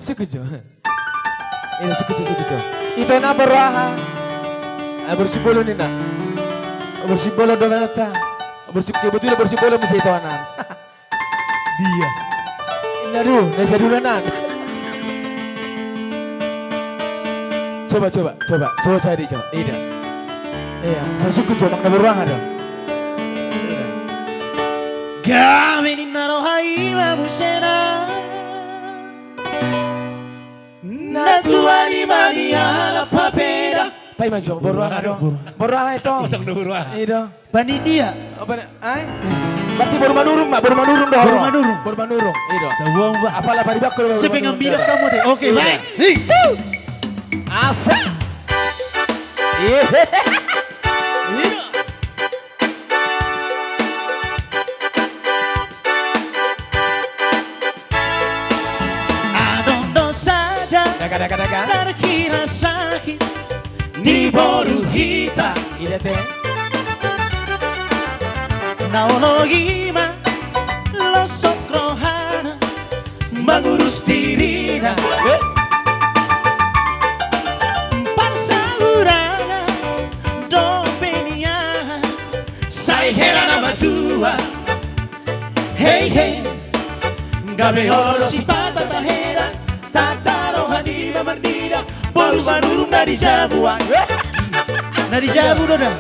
Sukujo. Ini sukujo. Ito na baraha. Bersibolo nina. Bersibolo dolata. Kebetulan bersibolo mesti itu anak. Dia. Inaru, nasa dulanan. Coba cari coba. Iya. Iya, saya sukujo makna baraha dong. Kami ni narohai mabusera Natuani mania la papera. Pai maju baraha dong. Baraha itu. Utang baraha. Iya. Panitia. Apa ay? Berarti baru manurung mak, baru manurung dah. Baru manurung. Iya. Tawang ba. Apalah pari bakul. Siapa ngambil kamu deh? Oke, baik. Asa. Iya. Daga. Terkira sakit ni boru hita Iya teh. Naologima lo sokrohana mengurus dirina Parsaurana dopenia sai herana matua Hey gabe olo si pata tahera tataro hanima mardira boru manurung dari jabuan dari jabu dah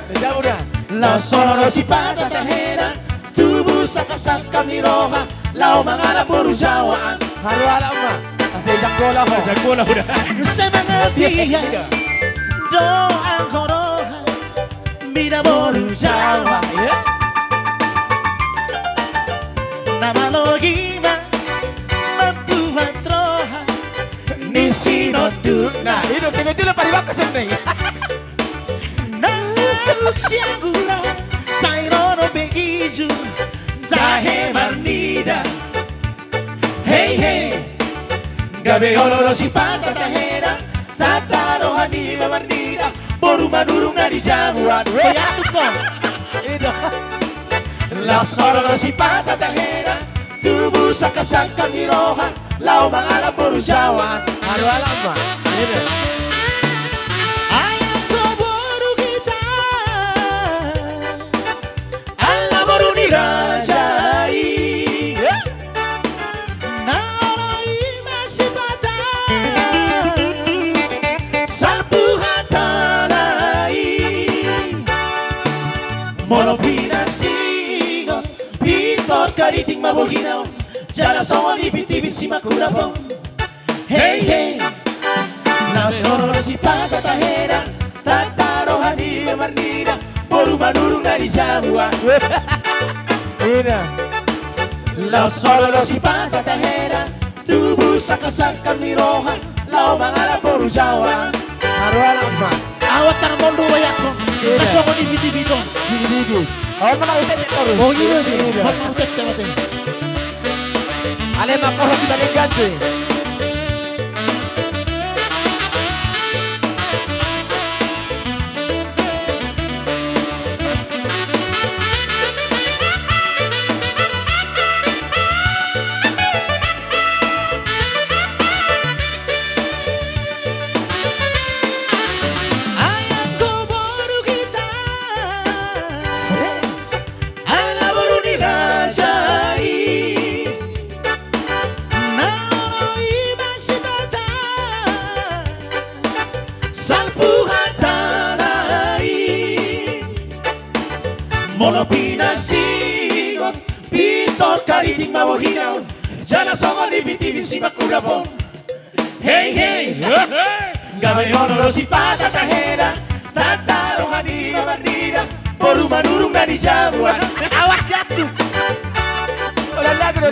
la sono si pata tahera tubuh sakasakam ni roha lau mangala boru jawaan Haru alam mah. Asal janggola ho. janggola udah semangat dia doa koroha bida boru jawa nama logima membuat roha nisino duna Itu tiba-tiba pari bakul seneng. Naluk siagura Sairono begiju Zahe marnida Hey Gabe oloro si pata tahera Tataro hanima marnida Boru manurung na di jamuan Sayatu ko Itu. Las oloro si pata tahera Tubuh sakasakam ni roha Lau mangala boru jawan Haru alam mah. Itu. Rajai Narai masih patah Salpu hatalai Monopina singo Pitor kariting maboginaw Jala songo ni pitibit si makurapong Hey Nasono si patatahera Tataro hanime marnida Boru manurung na di jamuan Iya. Lau solo si patatahera Tubuh sakasakam ni roha Lau mangala boru jawa Haru alam mah. Awat tarmondo bayako Kasoko ni bitibito Gigi. Oh mana udah terus. Oh iya nih Makutet temate Ale mah kau sebagai ganti. Monopina sigot Pitor kariting maboginaw Jana songo ni bitibin si makurapon Hey Gabay honoro si patatahera Tataro hanima marnida Boru manurung na di jabuan Awas jatuh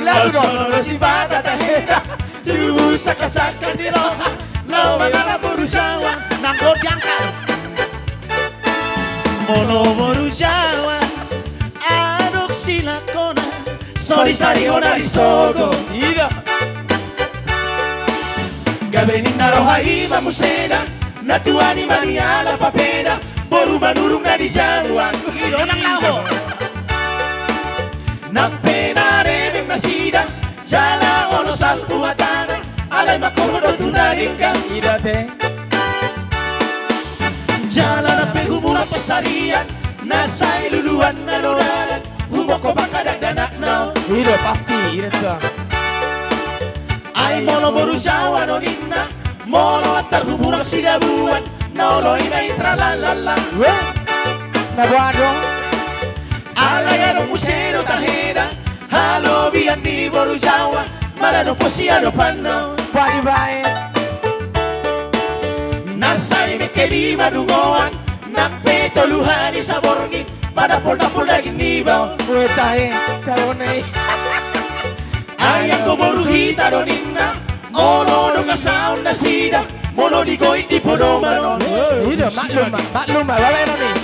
Lagu honoro si patatahera Tubuh sakasakam di roha Lau mangala boru jawa Nanggo diangkat Mono boru jawa Aduk silakona Sori sari onari soko Iya. Gabenin naroha ima musena Natuani mania la papeda Boru manurung na di januan Nang laho Nang pena remeng nasida Jala ono salpu hatana alay makodo tunadingkang Ida teh. jalan sampai hubungan pesarian nasai luluan nadodalan humoko bakadagdanak now Ida pasti ida tuh. ay mono boru jawa noninna mono atar hubungan sidabuan nolo ina intralalala Weh. Nabuado. alay ano musero taheda halo bian di boru jawa malano posiano panno Padi bae. nasai mekeli madungoan nape toluhani saborgi pada polda gini bau Weh tahe. Calonai. ayang ko boru hitaro ninna ono no kasaon na sida mono di goy di podomano Ida maklum wala nih.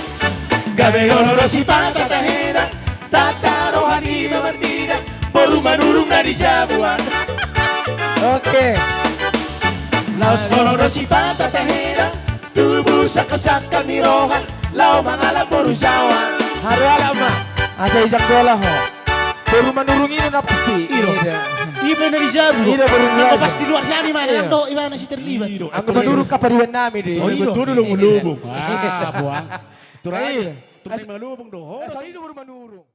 gabe oloro si pata tahera tataro hani mardida boru manurung na di jabuan Oke. laos oloro si pata tahera tubuh sakasaka mirohan lao mangalam boru jawa Haru alam mah. Asa ijak bola ho. Baru menurungi na pasti. Ida. ibe na di jabu Ida baru ako belajar. pas di luar yani mana Iya. ando iba na si terlibat Aku menurut kapariwan nami deh. Oh, iya, betul dong, melubung. Ah, buah. Iya. Turai melubung dong. Soalnya baru menurung.